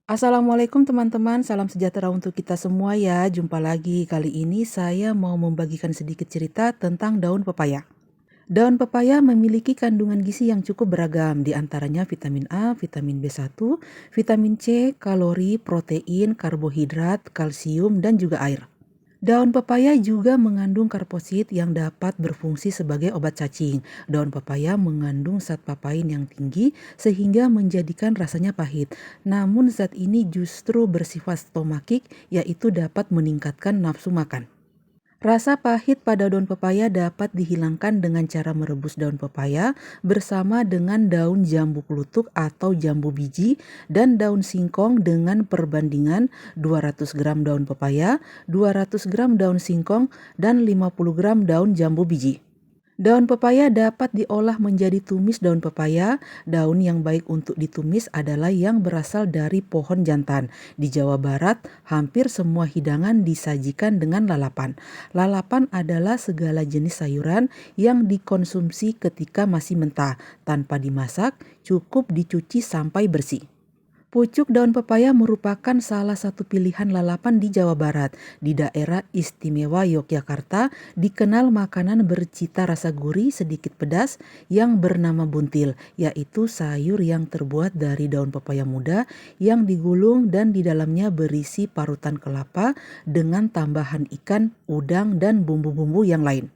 Assalamualaikum teman-teman, salam sejahtera untuk kita semua ya. Jumpa lagi, kali ini saya mau membagikan sedikit cerita tentang daun pepaya. Daun pepaya memiliki kandungan gizi yang cukup beragam, di antaranya vitamin A, vitamin B1, vitamin C, kalori, protein, karbohidrat, kalsium, dan juga air. Daun pepaya juga mengandung karbohidrat yang dapat berfungsi sebagai obat cacing. Daun pepaya mengandung zat papain yang tinggi sehingga menjadikan rasanya pahit. Namun zat ini justru bersifat stomakik, yaitu dapat meningkatkan nafsu makan. Rasa pahit pada daun pepaya dapat dihilangkan dengan cara merebus daun pepaya bersama dengan daun jambu klutuk atau jambu biji dan daun singkong dengan perbandingan 200 gram daun pepaya, 200 gram daun singkong, dan 50 gram daun jambu biji. Daun pepaya dapat diolah menjadi tumis daun pepaya. Daun yang baik untuk ditumis adalah yang berasal dari pohon jantan. Di Jawa Barat, hampir semua hidangan disajikan dengan lalapan. Lalapan adalah segala jenis sayuran yang dikonsumsi ketika masih mentah, tanpa dimasak, cukup dicuci sampai bersih. Pucuk daun pepaya merupakan salah satu pilihan lalapan di Jawa Barat. Di daerah istimewa Yogyakarta, dikenal makanan bercita rasa gurih sedikit pedas yang bernama buntil, yaitu sayur yang terbuat dari daun pepaya muda yang digulung dan di dalamnya berisi parutan kelapa dengan tambahan ikan, udang, dan bumbu-bumbu yang lain.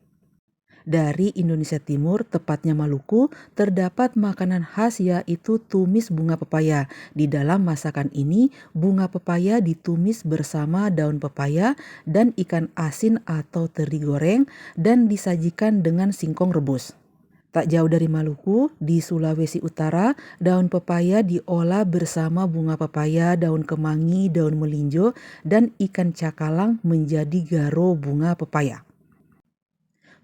Dari Indonesia Timur, tepatnya Maluku, terdapat makanan khas yaitu tumis bunga pepaya. Di dalam masakan ini, bunga pepaya ditumis bersama daun pepaya dan ikan asin atau teri goreng dan disajikan dengan singkong rebus. Tak jauh dari Maluku, di Sulawesi Utara, daun pepaya diolah bersama bunga pepaya, daun kemangi, daun melinjo, dan ikan cakalang menjadi garo bunga pepaya.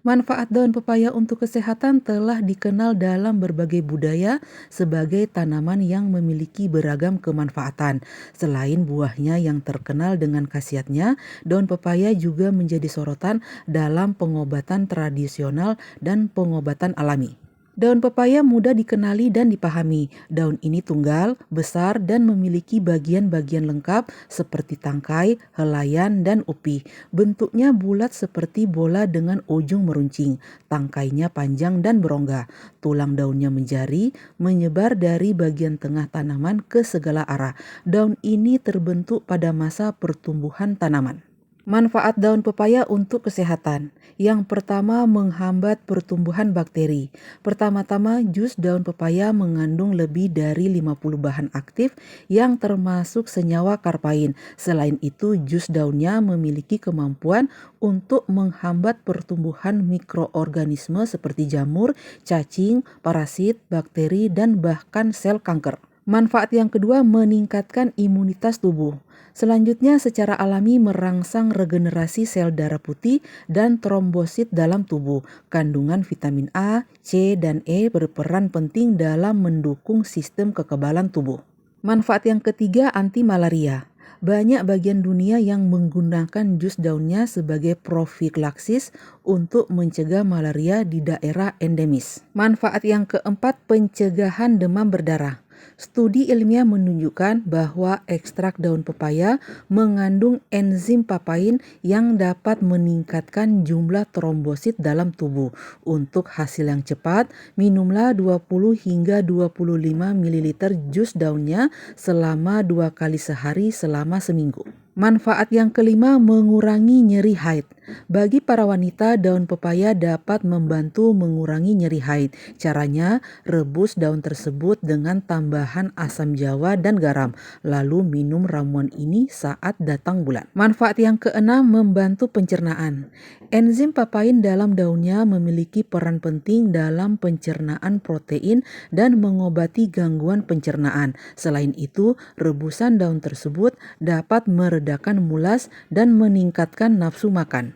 Manfaat daun pepaya untuk kesehatan telah dikenal dalam berbagai budaya sebagai tanaman yang memiliki beragam kemanfaatan. Selain buahnya yang terkenal dengan khasiatnya, daun pepaya juga menjadi sorotan dalam pengobatan tradisional dan pengobatan alami. Daun pepaya mudah dikenali dan dipahami. Daun ini tunggal, besar, dan memiliki bagian-bagian lengkap seperti tangkai, helaian, dan upi. Bentuknya bulat seperti bola dengan ujung meruncing. Tangkainya panjang dan berongga. Tulang daunnya menjari, menyebar dari bagian tengah tanaman ke segala arah. Daun ini terbentuk pada masa pertumbuhan tanaman. Manfaat daun pepaya untuk kesehatan. Yang pertama, menghambat pertumbuhan bakteri. Pertama-tama, jus daun pepaya mengandung lebih dari 50 bahan aktif yang termasuk senyawa karpain. Selain itu, jus daunnya memiliki kemampuan untuk menghambat pertumbuhan mikroorganisme seperti jamur, cacing, parasit, bakteri, dan bahkan sel kanker. Manfaat yang kedua, meningkatkan imunitas tubuh. Selanjutnya, secara alami merangsang regenerasi sel darah putih dan trombosit dalam tubuh. Kandungan vitamin A, C, dan E berperan penting dalam mendukung sistem kekebalan tubuh. Manfaat yang ketiga, anti malaria. Banyak bagian dunia yang menggunakan jus daunnya sebagai profilaksis untuk mencegah malaria di daerah endemis. Manfaat yang keempat, pencegahan demam berdarah. Studi ilmiah menunjukkan bahwa ekstrak daun pepaya mengandung enzim papain yang dapat meningkatkan jumlah trombosit dalam tubuh. Untuk hasil yang cepat, minumlah 20 hingga 25 ml jus daunnya selama 2 kali sehari selama seminggu. Manfaat yang kelima, mengurangi nyeri haid. Bagi para wanita, daun pepaya dapat membantu mengurangi nyeri haid. Caranya, rebus daun tersebut dengan tambahan asam jawa dan garam, lalu minum ramuan ini saat datang bulan. Manfaat yang keenam, membantu pencernaan. Enzim papain dalam daunnya memiliki peran penting dalam pencernaan protein dan mengobati gangguan pencernaan. Selain itu, rebusan daun tersebut dapat meredakan mulas dan meningkatkan nafsu makan.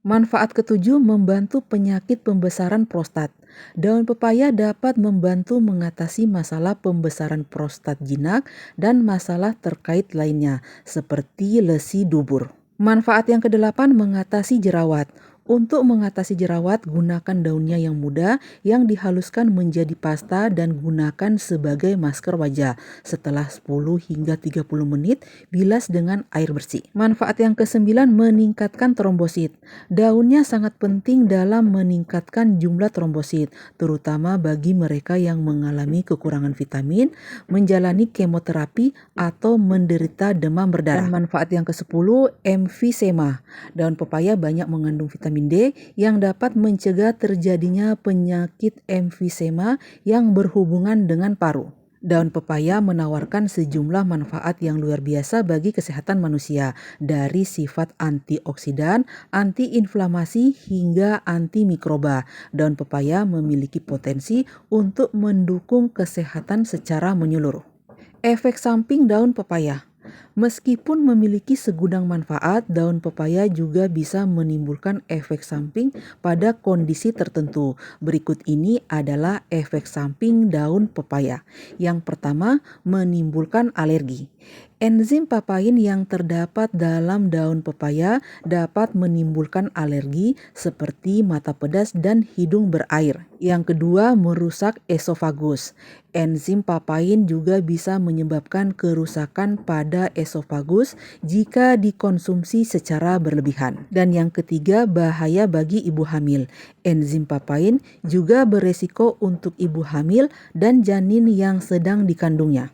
Manfaat ketujuh, membantu penyakit pembesaran prostat. Daun pepaya dapat membantu mengatasi masalah pembesaran prostat jinak dan masalah terkait lainnya, seperti lesi dubur. Manfaat yang kedelapan, mengatasi jerawat. Untuk mengatasi jerawat, gunakan daunnya yang muda yang dihaluskan menjadi pasta dan gunakan sebagai masker wajah. Setelah 10 hingga 30 menit, bilas dengan air bersih. Manfaat yang kesembilan, meningkatkan trombosit. Daunnya sangat penting dalam meningkatkan jumlah trombosit, terutama bagi mereka yang mengalami kekurangan vitamin, menjalani kemoterapi, atau menderita demam berdarah. Dan manfaat yang ke-10, emfisema. Daun pepaya banyak mengandung vitamin D yang dapat mencegah terjadinya penyakit emfisema yang berhubungan dengan paru. Daun pepaya menawarkan sejumlah manfaat yang luar biasa bagi kesehatan manusia, dari sifat antioksidan, antiinflamasi, hingga antimikroba. Daun pepaya memiliki potensi untuk mendukung kesehatan secara menyeluruh. Efek samping daun pepaya. Meskipun memiliki segudang manfaat, daun pepaya juga bisa menimbulkan efek samping pada kondisi tertentu. Berikut ini adalah efek samping daun pepaya. Yang pertama, menimbulkan alergi. Enzim papain yang terdapat dalam daun pepaya dapat menimbulkan alergi seperti mata pedas dan hidung berair. Yang kedua, merusak esofagus. Enzim papain juga bisa menyebabkan kerusakan pada esofagus jika dikonsumsi secara berlebihan. Dan yang ketiga, bahaya bagi ibu hamil. Enzim papain juga beresiko untuk ibu hamil dan janin yang sedang dikandungnya.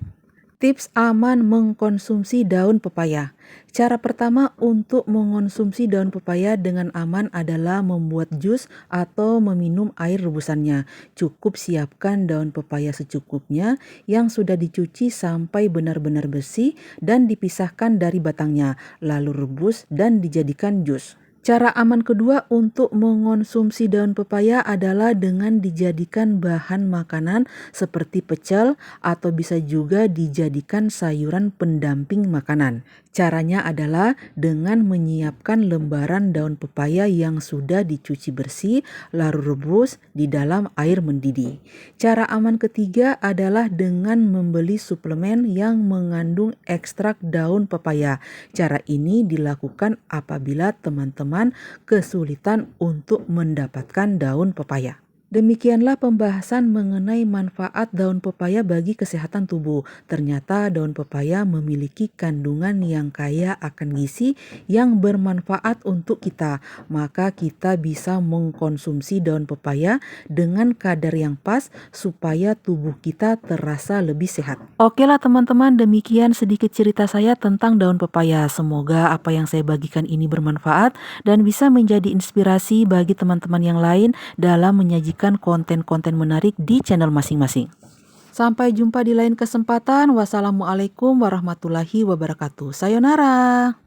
Tips aman mengkonsumsi daun pepaya. Cara pertama untuk mengonsumsi daun pepaya dengan aman adalah membuat jus atau meminum air rebusannya. Cukup siapkan daun pepaya secukupnya yang sudah dicuci sampai benar-benar bersih dan dipisahkan dari batangnya, lalu rebus dan dijadikan jus. Cara aman kedua untuk mengonsumsi daun pepaya adalah dengan dijadikan bahan makanan seperti pecel atau bisa juga dijadikan sayuran pendamping makanan. Caranya adalah dengan menyiapkan lembaran daun pepaya yang sudah dicuci bersih lalu rebus di dalam air mendidih. Cara aman ketiga adalah dengan membeli suplemen yang mengandung ekstrak daun pepaya. Cara ini dilakukan apabila teman-teman kesulitan untuk mendapatkan daun pepaya. Demikianlah pembahasan mengenai manfaat daun pepaya bagi kesehatan tubuh. Ternyata daun pepaya memiliki kandungan yang kaya akan gizi yang bermanfaat untuk kita. Maka kita bisa mengkonsumsi daun pepaya dengan kadar yang pas supaya tubuh kita terasa lebih sehat. Oke lah teman-teman, demikian sedikit cerita saya tentang daun pepaya. Semoga apa yang saya bagikan ini bermanfaat dan bisa menjadi inspirasi bagi teman-teman yang lain dalam menyajikan konten-konten menarik di channel masing-masing. Sampai jumpa di lain kesempatan. Wassalamualaikum warahmatullahi wabarakatuh. Sayonara.